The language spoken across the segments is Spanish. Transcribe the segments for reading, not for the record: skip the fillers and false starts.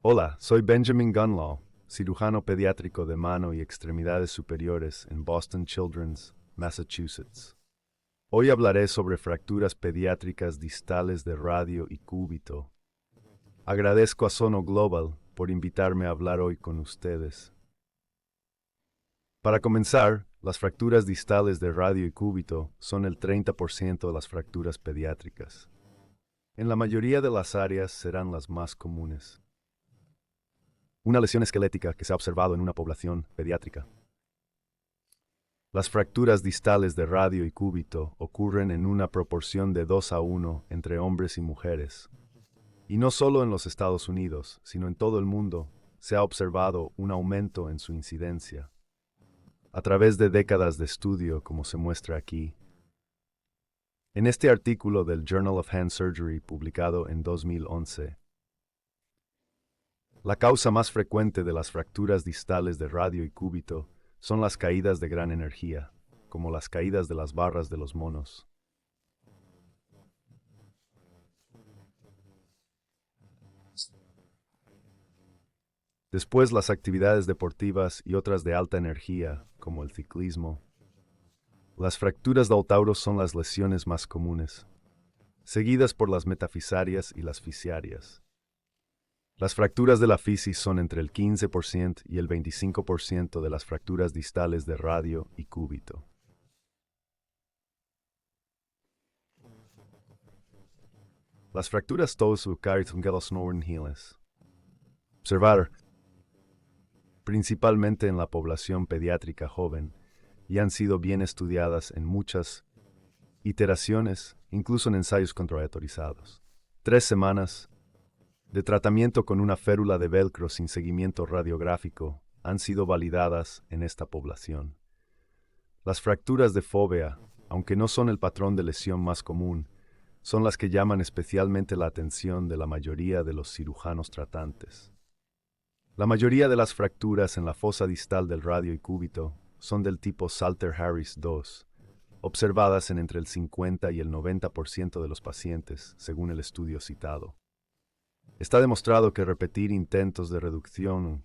Hola, soy Benjamin Gunlaw, cirujano pediátrico de mano y extremidades superiores en Boston Children's, Massachusetts. Hoy hablaré sobre fracturas pediátricas distales de radio y cúbito. Agradezco a Sono Global por invitarme a hablar hoy con ustedes. Para comenzar, las fracturas distales de radio y cúbito son el 30% de las fracturas pediátricas. En la mayoría de las áreas serán las más comunes. Una lesión esquelética que se ha observado en una población pediátrica. Las fracturas distales de radio y cúbito ocurren en una proporción de 2:1 entre hombres y mujeres. Y no solo en los Estados Unidos, sino en todo el mundo, se ha observado un aumento en su incidencia. A través de décadas de estudio, como se muestra aquí. En este artículo del Journal of Hand Surgery publicado en 2011, la causa más frecuente de las fracturas distales de radio y cúbito son las caídas de gran energía, como las caídas de las barras de los monos. Después las actividades deportivas y otras de alta energía, como el ciclismo. Las fracturas de Lautaro son las lesiones más comunes, seguidas por las metafisarias y las fisiarias. Las fracturas de la fisis son entre el 15% y el 25% de las fracturas distales de radio y cúbito. Las fracturas todos hiles. Observar, principalmente en la población pediátrica joven, y han sido bien estudiadas en muchas iteraciones, incluso en ensayos contraautorizados. 3 semanas de tratamiento con una férula de velcro sin seguimiento radiográfico han sido validadas en esta población. Las fracturas de fóvea, aunque no son el patrón de lesión más común, son las que llaman especialmente la atención de la mayoría de los cirujanos tratantes. La mayoría de las fracturas en la fosa distal del radio y cúbito son del tipo Salter-Harris II, observadas en entre el 50 y el 90% de los pacientes, según el estudio citado. Está demostrado que repetir intentos de reducción,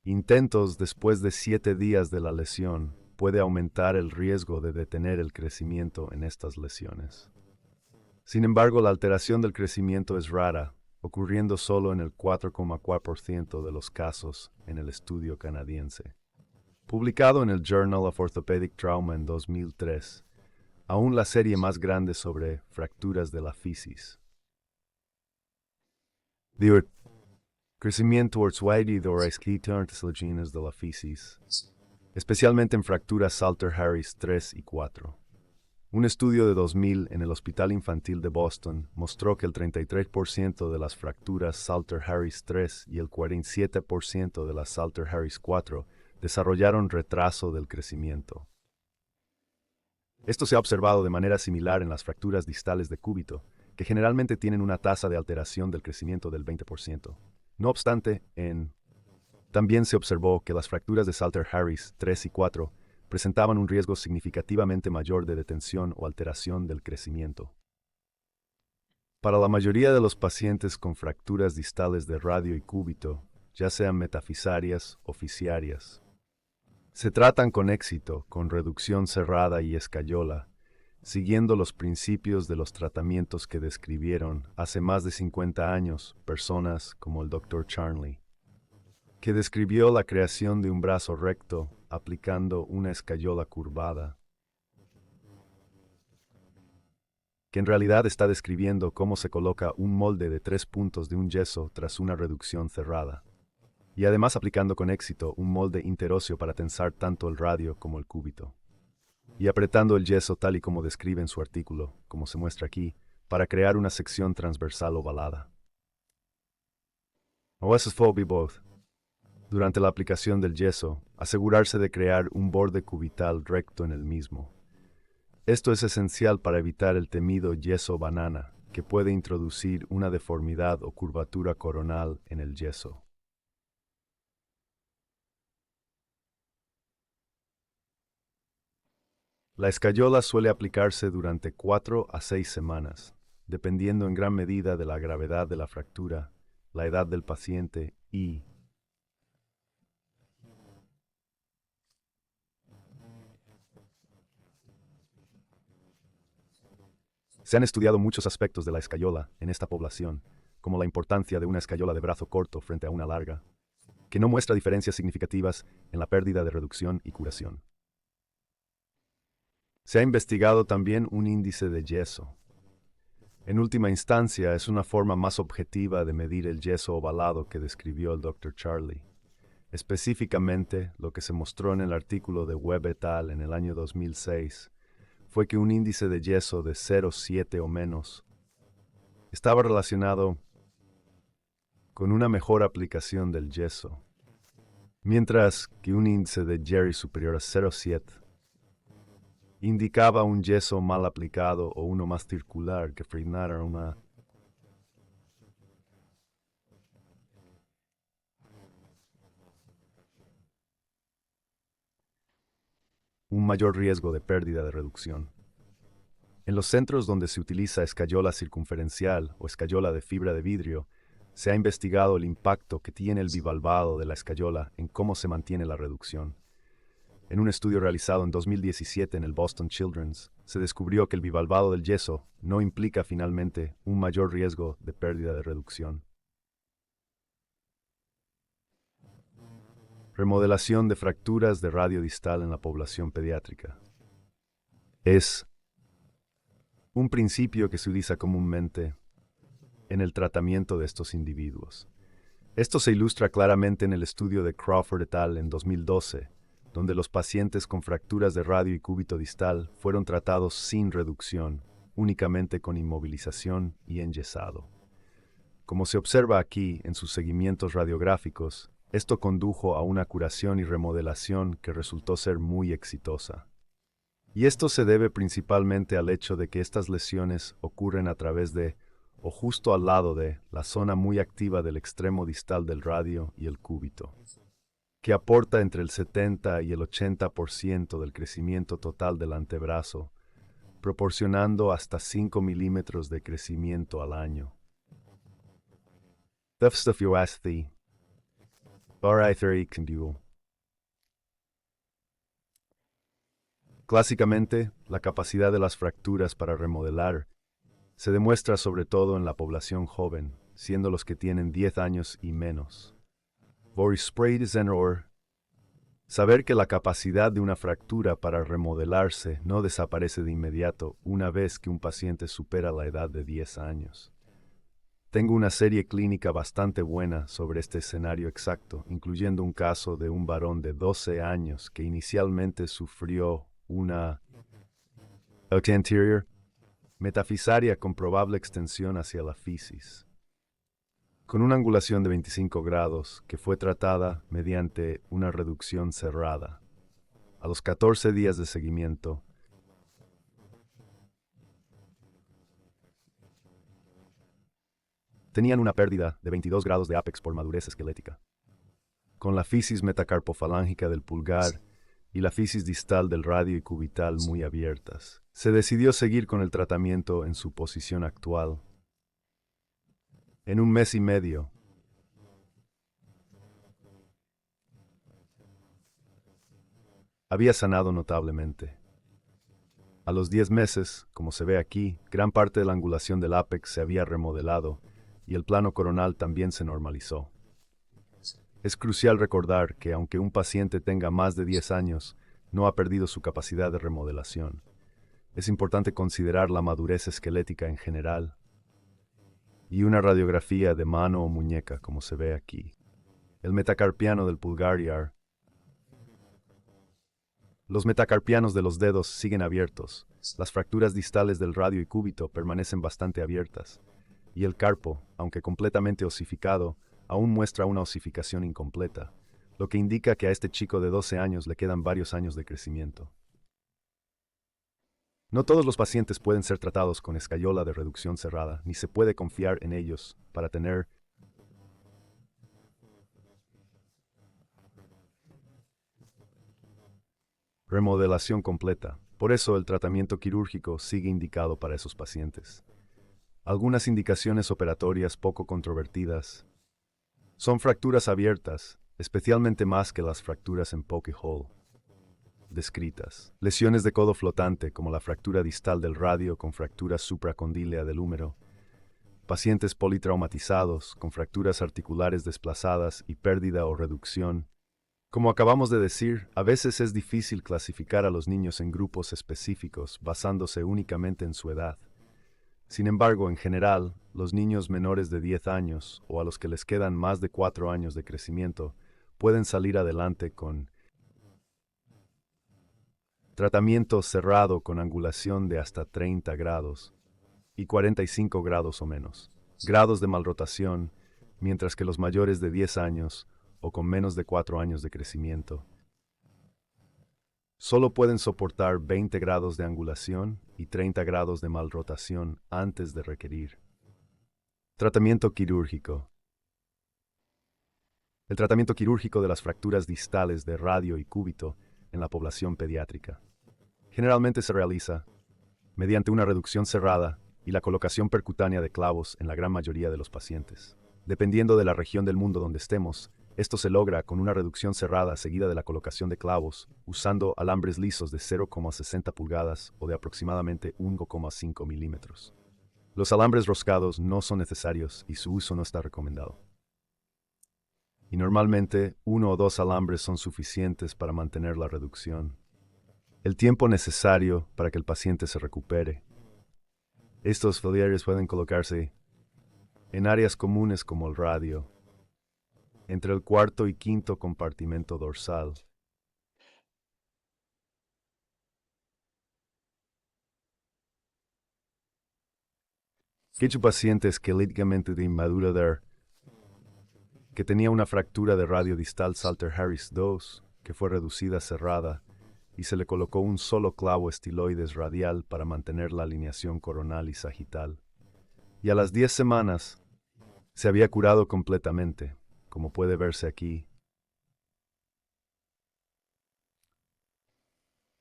después de 7 días de la lesión, puede aumentar el riesgo de detener el crecimiento en estas lesiones. Sin embargo, la alteración del crecimiento es rara, ocurriendo solo en el 4,4% de los casos en el estudio canadiense. Publicado en el Journal of Orthopedic Trauma en 2003, aún la serie más grande sobre fracturas de la fisis. Crecimiento ortoideo de la fisis, especialmente en fracturas Salter-Harris 3 y 4. Un estudio de 2000 en el Hospital Infantil de Boston mostró que el 33% de las fracturas Salter-Harris 3 y el 47% de las Salter-Harris 4 desarrollaron retraso del crecimiento. Esto se ha observado de manera similar en las fracturas distales de cúbito, que generalmente tienen una tasa de alteración del crecimiento del 20%. No obstante, también se observó que las fracturas de Salter-Harris 3 y 4 presentaban un riesgo significativamente mayor de detención o alteración del crecimiento. Para la mayoría de los pacientes con fracturas distales de radio y cúbito, ya sean metafisarias o fisiarias, se tratan con éxito con reducción cerrada y escayola, siguiendo los principios de los tratamientos que describieron hace más de 50 años personas como el Dr. Charnley, que describió la creación de un brazo recto aplicando una escayola curvada, que en realidad está describiendo cómo se coloca un molde de 3 puntos de un yeso tras una reducción cerrada, y además aplicando con éxito un molde interóseo para tensar tanto el radio como el cúbito, y apretando el yeso tal y como describe en su artículo, como se muestra aquí, para crear una sección transversal ovalada. Durante la aplicación del yeso, asegurarse de crear un borde cubital recto en el mismo. Esto es esencial para evitar el temido yeso banana, que puede introducir una deformidad o curvatura coronal en el yeso. La escayola suele aplicarse durante 4 a 6 semanas, dependiendo en gran medida de la gravedad de la fractura la edad del paciente y se han estudiado muchos aspectos de la escayola en esta población, como la importancia de una escayola de brazo corto frente a una larga, que no muestra diferencias significativas en la pérdida de reducción y curación. Se ha investigado también un índice de yeso. En última instancia, es una forma más objetiva de medir el yeso ovalado que describió el Dr. Charlie. Específicamente, lo que se mostró en el artículo de Webb et al. En el año 2006 fue que un índice de yeso de 0,7 o menos estaba relacionado con una mejor aplicación del yeso, mientras que un índice de Jerry superior a 0,7 indicaba un yeso mal aplicado o uno más circular que frenara un mayor riesgo de pérdida de reducción. En los centros donde se utiliza escayola circunferencial o escayola de fibra de vidrio, se ha investigado el impacto que tiene el bivalvado de la escayola en cómo se mantiene la reducción. En un estudio realizado en 2017 en el Boston Children's, se descubrió que el bivalvado del yeso no implica finalmente un mayor riesgo de pérdida de reducción. Remodelación de fracturas de radio distal en la población pediátrica. Es un principio que se utiliza comúnmente en el tratamiento de estos individuos. Esto se ilustra claramente en el estudio de Crawford et al. En 2012, donde los pacientes con fracturas de radio y cúbito distal fueron tratados sin reducción, únicamente con inmovilización y enyesado. Como se observa aquí en sus seguimientos radiográficos, esto condujo a una curación y remodelación que resultó ser muy exitosa. Y esto se debe principalmente al hecho de que estas lesiones ocurren a través de, o justo al lado de, la zona muy activa del extremo distal del radio y el cúbito, que aporta entre el 70 y el 80% del crecimiento total del antebrazo, proporcionando hasta 5 milímetros de crecimiento al año. Clásicamente, la capacidad de las fracturas para remodelar se demuestra sobre todo en la población joven, siendo los que tienen 10 años y menos. Saber que la capacidad de una fractura para remodelarse no desaparece de inmediato una vez que un paciente supera la edad de 10 años. Tengo una serie clínica bastante buena sobre este escenario exacto, incluyendo un caso de un varón de 12 años que inicialmente sufrió una anterior metafisaria con probable extensión hacia la fisis, con una angulación de 25 grados que fue tratada mediante una reducción cerrada. A los 14 días de seguimiento, tenían una pérdida de 22 grados de ápex por madurez esquelética, con la fisis metacarpofalángica del pulgar y la fisis distal del radio y cubital muy abiertas. Se decidió seguir con el tratamiento en su posición actual. En un mes y medio, había sanado notablemente. A los 10 meses, como se ve aquí, gran parte de la angulación del ápex se había remodelado y el plano coronal también se normalizó. Es crucial recordar que aunque un paciente tenga más de 10 años, no ha perdido su capacidad de remodelación. Es importante considerar la madurez esquelética en general y una radiografía de mano o muñeca, como se ve aquí. El metacarpiano del pulgar y ar. Los metacarpianos de los dedos siguen abiertos. Las fracturas distales del radio y cúbito permanecen bastante abiertas. Y el carpo, aunque completamente osificado, aún muestra una osificación incompleta, lo que indica que a este chico de 12 años le quedan varios años de crecimiento. No todos los pacientes pueden ser tratados con escayola de reducción cerrada, ni se puede confiar en ellos para tener remodelación completa. Por eso el tratamiento quirúrgico sigue indicado para esos pacientes. Algunas indicaciones operatorias poco controvertidas Son fracturas abiertas, especialmente más que las fracturas en poke hole descritas. Lesiones de codo flotante, como la fractura distal del radio con fractura supracondílea del húmero. Pacientes politraumatizados, con fracturas articulares desplazadas y pérdida o reducción. Como acabamos de decir, a veces es difícil clasificar a los niños en grupos específicos basándose únicamente en su edad. Sin embargo, en general, los niños menores de 10 años o a los que les quedan más de 4 años de crecimiento pueden salir adelante con tratamiento cerrado con angulación de hasta 30 grados y 45 grados o menos, grados de malrotación, mientras que los mayores de 10 años o con menos de 4 años de crecimiento solo pueden soportar 20 grados de angulación y 30 grados de malrotación antes de requerir tratamiento quirúrgico. El tratamiento quirúrgico de las fracturas distales de radio y cúbito en la población pediátrica generalmente se realiza mediante una reducción cerrada y la colocación percutánea de clavos en la gran mayoría de los pacientes. Dependiendo de la región del mundo donde estemos, esto se logra con una reducción cerrada seguida de la colocación de clavos, usando alambres lisos de 0,60 pulgadas o de aproximadamente 1,5 milímetros. Los alambres roscados no son necesarios y su uso no está recomendado. Y normalmente, 1 o 2 alambres son suficientes para mantener la reducción. El tiempo necesario para que el paciente se recupere. Estos foliares pueden colocarse en áreas comunes como el radio, entre el cuarto y quinto compartimento dorsal. Aquel paciente esqueléticamente de inmadura que tenía una fractura de radio distal Salter Harris 2, que fue reducida cerrada, y se le colocó un solo clavo estiloides radial para mantener la alineación coronal y sagital. Y a las 10 semanas se había curado completamente, como puede verse aquí.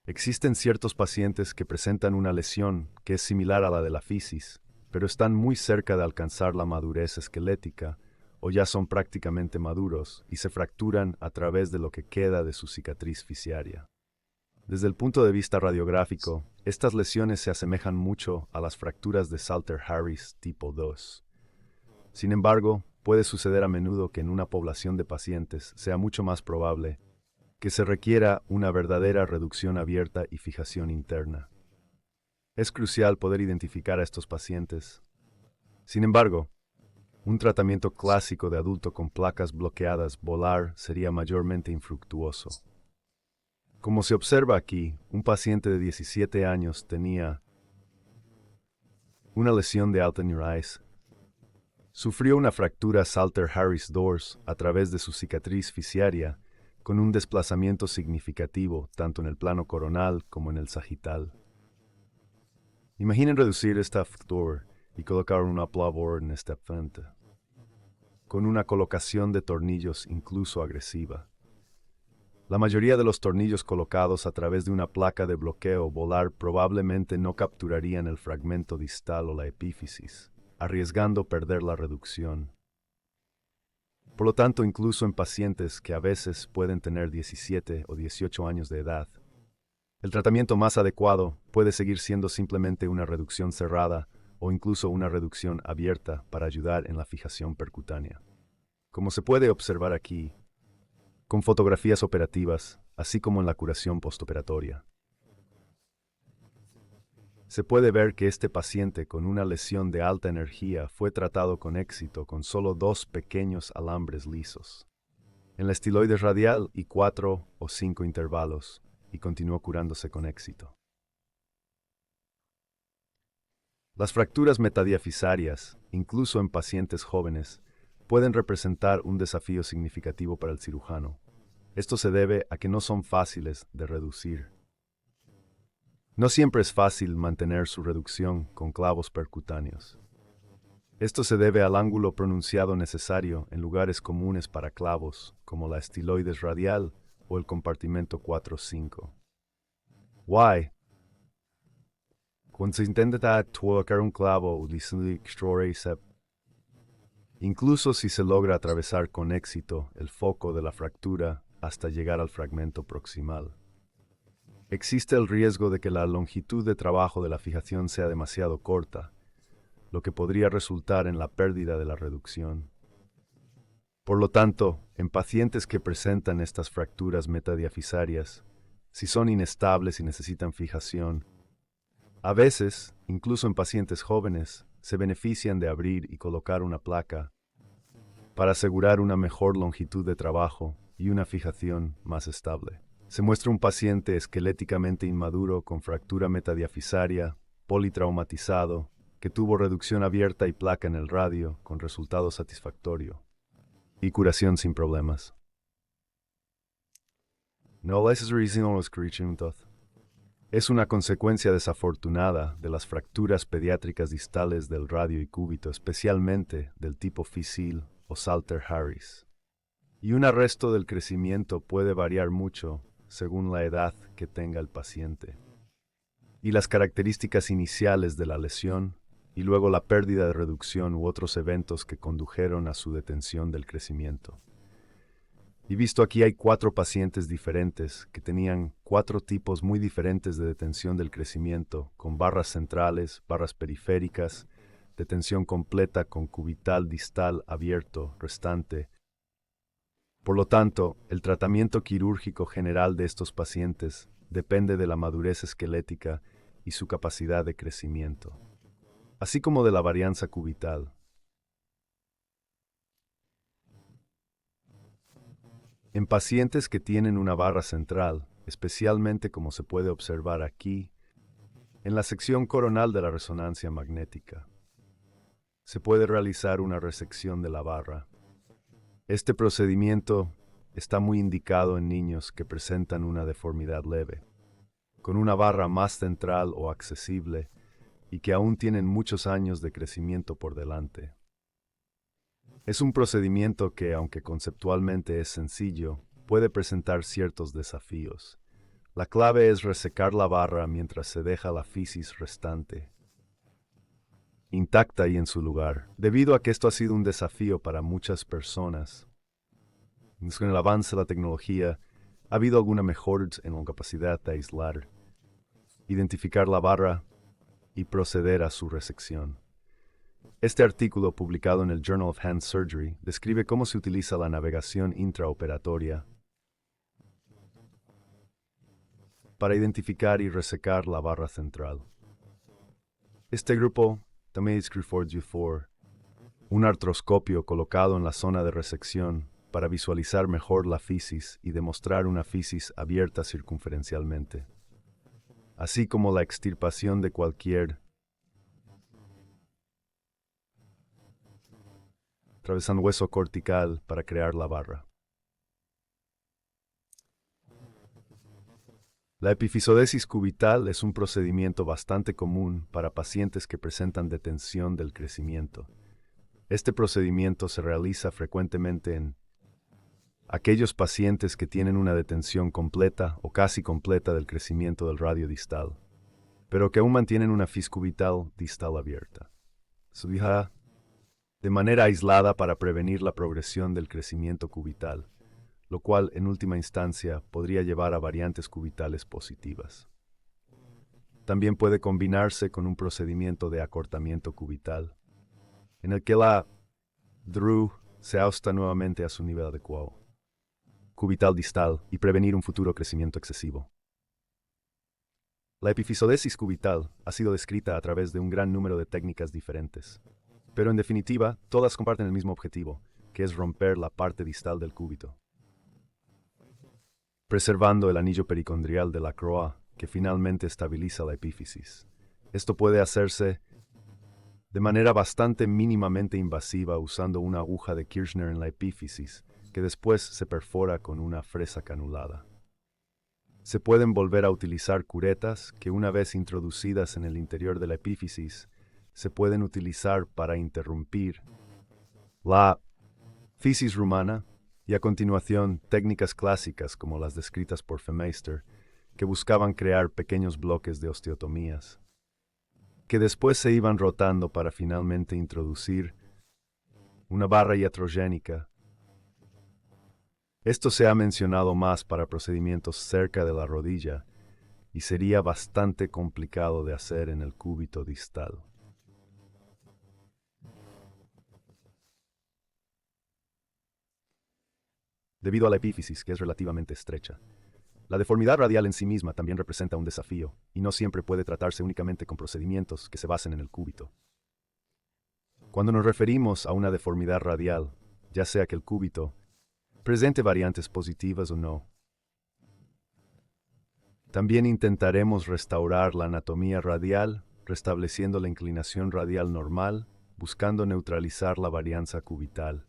Existen ciertos pacientes que presentan una lesión que es similar a la de la fisis, pero están muy cerca de alcanzar la madurez esquelética o ya son prácticamente maduros y se fracturan a través de lo que queda de su cicatriz fisiaria. Desde el punto de vista radiográfico, estas lesiones se asemejan mucho a las fracturas de Salter Harris tipo 2. Sin embargo, puede suceder a menudo que en una población de pacientes sea mucho más probable que se requiera una verdadera reducción abierta y fijación interna. Es crucial poder identificar a estos pacientes. Sin embargo, un tratamiento clásico de adulto con placas bloqueadas volar sería mayormente infructuoso. Como se observa aquí, un paciente de 17 años tenía una lesión de Altenheim. Sufrió una fractura Salter Harris Dors a través de su cicatriz fisiaria, con un desplazamiento significativo tanto en el plano coronal como en el sagital. Imaginen reducir esta fractura y colocar una plavor en esta frente, con una colocación de tornillos incluso agresiva. La mayoría de los tornillos colocados a través de una placa de bloqueo volar probablemente no capturarían el fragmento distal o la epífisis, arriesgando perder la reducción. Por lo tanto, incluso en pacientes que a veces pueden tener 17 o 18 años de edad, el tratamiento más adecuado puede seguir siendo simplemente una reducción cerrada o incluso una reducción abierta para ayudar en la fijación percutánea. Como se puede observar aquí, con fotografías operativas, así como en la curación postoperatoria, se puede ver que este paciente con una lesión de alta energía fue tratado con éxito con solo 2 pequeños alambres lisos en la estiloides radial y 4 o 5 intervalos, y continuó curándose con éxito. Las fracturas metadiafisarias, incluso en pacientes jóvenes, pueden representar un desafío significativo para el cirujano. Esto se debe a que no son fáciles de reducir. No siempre es fácil mantener su reducción con clavos percutáneos. Esto se debe al ángulo pronunciado necesario en lugares comunes para clavos, como la estiloides radial o el compartimento 4-5. Why? Cuando se intenta colocar un clavo utilizando extractor incluso si se logra atravesar con éxito el foco de la fractura hasta llegar al fragmento proximal. Existe el riesgo de que la longitud de trabajo de la fijación sea demasiado corta, lo que podría resultar en la pérdida de la reducción. Por lo tanto, en pacientes que presentan estas fracturas metadiafisarias, si son inestables y necesitan fijación, a veces, incluso en pacientes jóvenes, se benefician de abrir y colocar una placa para asegurar una mejor longitud de trabajo y una fijación más estable. Se muestra un paciente esqueléticamente inmaduro con fractura metadiafisaria, politraumatizado, que tuvo reducción abierta y placa en el radio con resultado satisfactorio y curación sin problemas. Es una consecuencia desafortunada de las fracturas pediátricas distales del radio y cúbito, especialmente del tipo Fisil o Salter-Harris. Y un arresto del crecimiento puede variar mucho según la edad que tenga el paciente y las características iniciales de la lesión, y luego la pérdida de reducción u otros eventos que condujeron a su detención del crecimiento. Y visto aquí hay 4 pacientes diferentes que tenían 4 tipos muy diferentes de detención del crecimiento, con barras centrales, barras periféricas, detención completa con cubital distal abierto restante. Por lo tanto, el tratamiento quirúrgico general de estos pacientes depende de la madurez esquelética y su capacidad de crecimiento, así como de la varianza cubital. En pacientes que tienen una barra central, especialmente como se puede observar aquí, en la sección coronal de la resonancia magnética, se puede realizar una resección de la barra. Este procedimiento está muy indicado en niños que presentan una deformidad leve, con una barra más central o accesible y que aún tienen muchos años de crecimiento por delante. Es un procedimiento que, aunque conceptualmente es sencillo, puede presentar ciertos desafíos. La clave es resecar la barra mientras se deja la fisis restante intacta y en su lugar, debido a que esto ha sido un desafío para muchas personas. Con el avance de la tecnología, ha habido alguna mejora en la capacidad de aislar, identificar la barra y proceder a su resección. Este artículo, publicado en el Journal of Hand Surgery, describe cómo se utiliza la navegación intraoperatoria para identificar y resecar la barra central. Este grupo también describe un artroscopio colocado en la zona de resección para visualizar mejor la fisis y demostrar una fisis abierta circunferencialmente, así como la extirpación de cualquier atravesando hueso cortical para crear la barra. La epifisodesis cubital es un procedimiento bastante común para pacientes que presentan detención del crecimiento. Este procedimiento se realiza frecuentemente en aquellos pacientes que tienen una detención completa o casi completa del crecimiento del radio distal, pero que aún mantienen una fis cubital distal abierta. Subija de manera aislada para prevenir la progresión del crecimiento cubital, lo cual en última instancia podría llevar a variantes cubitales positivas. También puede combinarse con un procedimiento de acortamiento cubital, en el que la DRU se ajusta nuevamente a su nivel adecuado, cubital distal, y prevenir un futuro crecimiento excesivo. La epifisodesis cubital ha sido descrita a través de un gran número de técnicas diferentes, pero en definitiva todas comparten el mismo objetivo, que es romper la parte distal del cúbito, preservando el anillo pericondrial de la Croix, que finalmente estabiliza la epífisis. Esto puede hacerse de manera bastante mínimamente invasiva usando una aguja de Kirchner en la epífisis, que después se perfora con una fresa canulada. Se pueden volver a utilizar curetas que, una vez introducidas en el interior de la epífisis, se pueden utilizar para interrumpir la fisis rumana, y a continuación técnicas clásicas como las descritas por Femeister, que buscaban crear pequeños bloques de osteotomías, que después se iban rotando para finalmente introducir una barra iatrogénica. Esto se ha mencionado más para procedimientos cerca de la rodilla y sería bastante complicado de hacer en el cúbito distal. Debido a la epífisis, que es relativamente estrecha. La deformidad radial en sí misma también representa un desafío, y no siempre puede tratarse únicamente con procedimientos que se basen en el cúbito. Cuando nos referimos a una deformidad radial, ya sea que el cúbito presente variantes positivas o no, también intentaremos restaurar la anatomía radial, restableciendo la inclinación radial normal, buscando neutralizar la varianza cubital,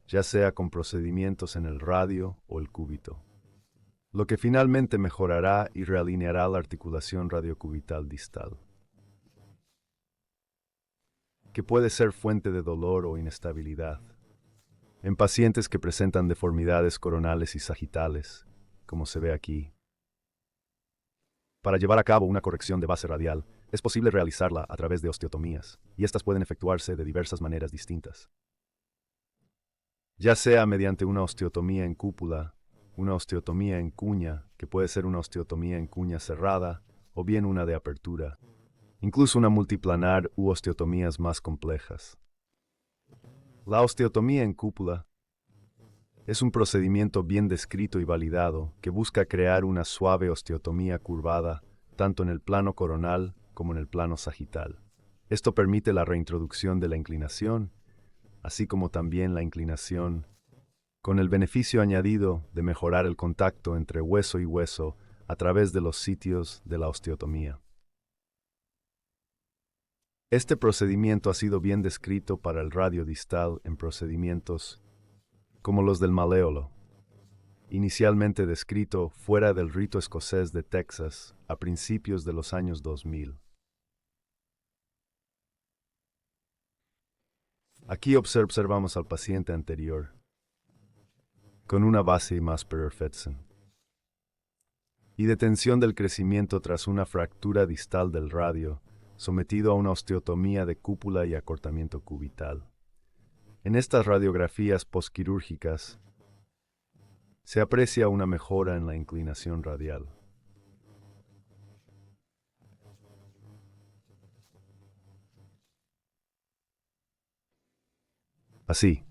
ya sea con procedimientos en el radio o el cúbito, lo que finalmente mejorará y realineará la articulación radiocubital distal, que puede ser fuente de dolor o inestabilidad. En pacientes que presentan deformidades coronales y sagitales, como se ve aquí. Para llevar a cabo una corrección de base radial, es posible realizarla a través de osteotomías, y estas pueden efectuarse de diversas maneras distintas. Ya sea mediante una osteotomía en cúpula, una osteotomía en cuña, que puede ser una osteotomía en cuña cerrada, o bien una de apertura, incluso una multiplanar u osteotomías más complejas. La osteotomía en cúpula es un procedimiento bien descrito y validado que busca crear una suave osteotomía curvada, tanto en el plano coronal como en el plano sagital. Esto permite la reintroducción de la inclinación, así como también la inclinación, con el beneficio añadido de mejorar el contacto entre hueso y hueso a través de los sitios de la osteotomía. Este procedimiento ha sido bien descrito para el radio distal en procedimientos como los del maléolo, inicialmente descrito fuera del rito escocés de Texas a principios de los años 2000. Aquí observamos al paciente anterior, con una base más perfecta y detención del crecimiento tras una fractura distal del radio, sometido a una osteotomía de cúpula y acortamiento cubital. En estas radiografías posquirúrgicas, se aprecia una mejora en la inclinación radial. Así,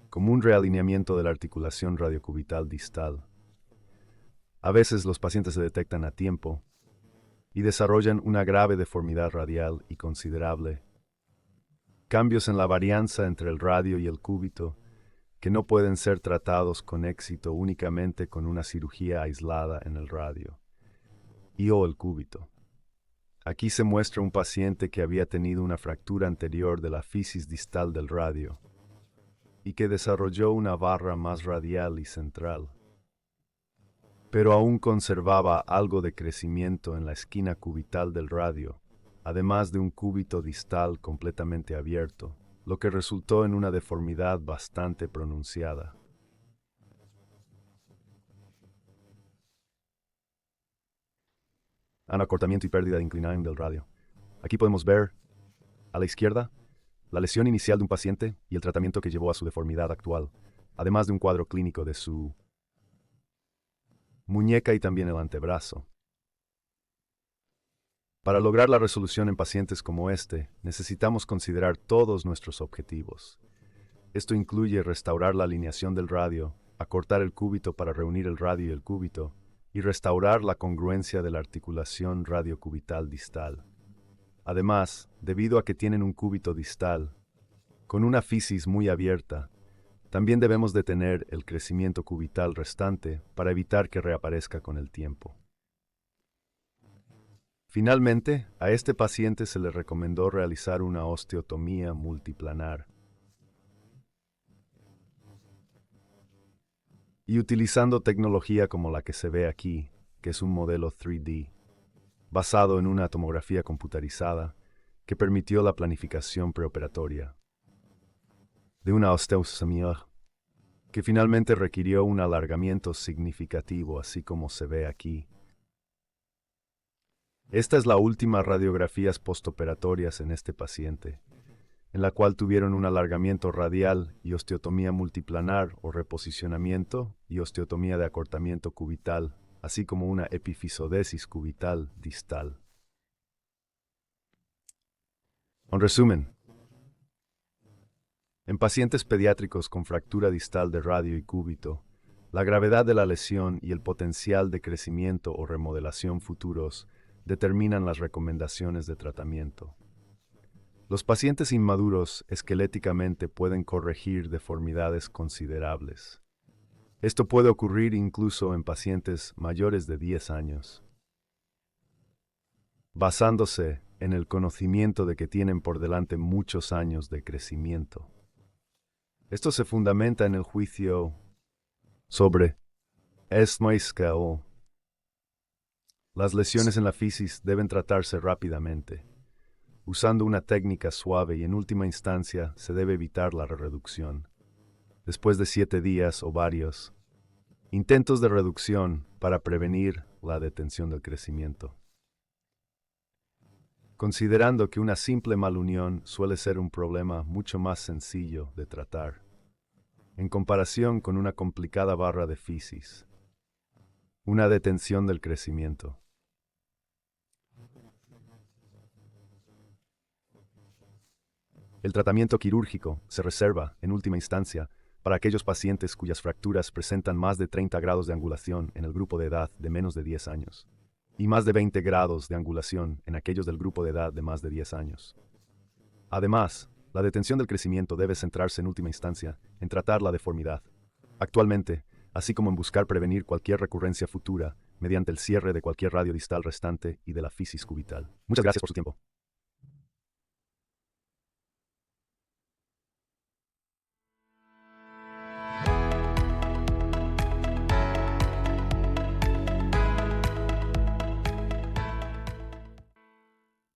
como un realineamiento de la articulación radiocubital distal. A veces los pacientes se detectan a tiempo y desarrollan una grave deformidad radial y considerable. Cambios en la varianza entre el radio y el cúbito que no pueden ser tratados con éxito únicamente con una cirugía aislada en el radio y o el cúbito. Aquí se muestra un paciente que había tenido una fractura anterior de la fisis distal del radio y que desarrolló una barra más radial y central, pero aún conservaba algo de crecimiento en la esquina cubital del radio, además de un cúbito distal completamente abierto, lo que resultó en una deformidad bastante pronunciada. Acortamiento y pérdida de inclinación del radio. Aquí podemos ver, a la izquierda, la lesión inicial de un paciente y el tratamiento que llevó a su deformidad actual, además de un cuadro clínico de su muñeca y también el antebrazo. Para lograr la resolución en pacientes como este, necesitamos considerar todos nuestros objetivos. Esto incluye restaurar la alineación del radio, acortar el cúbito para reunir el radio y el cúbito, y restaurar la congruencia de la articulación radiocubital distal. Además, debido a que tienen un cúbito distal, con una fisis muy abierta, también debemos detener el crecimiento cubital restante para evitar que reaparezca con el tiempo. Finalmente, a este paciente se le recomendó realizar una osteotomía multiplanar. Y utilizando tecnología como la que se ve aquí, que es un modelo 3D, basado en una tomografía computarizada, que permitió la planificación preoperatoria de una osteotomía, que finalmente requirió un alargamiento significativo, así como se ve aquí. Esta es la última radiografías postoperatorias en este paciente, en la cual tuvieron un alargamiento radial y osteotomía multiplanar o reposicionamiento y osteotomía de acortamiento cubital, así como una epifisodesis cubital distal. En resumen, en pacientes pediátricos con fractura distal de radio y cúbito, la gravedad de la lesión y el potencial de crecimiento o remodelación futuros determinan las recomendaciones de tratamiento. Los pacientes inmaduros esqueléticamente pueden corregir deformidades considerables. Esto puede ocurrir incluso en pacientes mayores de 10 años. Basándose en el conocimiento de que tienen por delante muchos años de crecimiento. Esto se fundamenta en el juicio sobre Esmaiskel. Las lesiones en la fisis deben tratarse rápidamente. Usando una técnica suave y en última instancia se debe evitar la reducción. Después de 7 días o varios intentos de reducción para prevenir la detención del crecimiento. Considerando que una simple malunión suele ser un problema mucho más sencillo de tratar, en comparación con una complicada barra de fisis, una detención del crecimiento. El tratamiento quirúrgico se reserva, en última instancia, para aquellos pacientes cuyas fracturas presentan más de 30 grados de angulación en el grupo de edad de menos de 10 años, y más de 20 grados de angulación en aquellos del grupo de edad de más de 10 años. Además, la detención del crecimiento debe centrarse en última instancia en tratar la deformidad, actualmente, así como en buscar prevenir cualquier recurrencia futura mediante el cierre de cualquier radio distal restante y de la fisis cubital. Muchas gracias por su tiempo.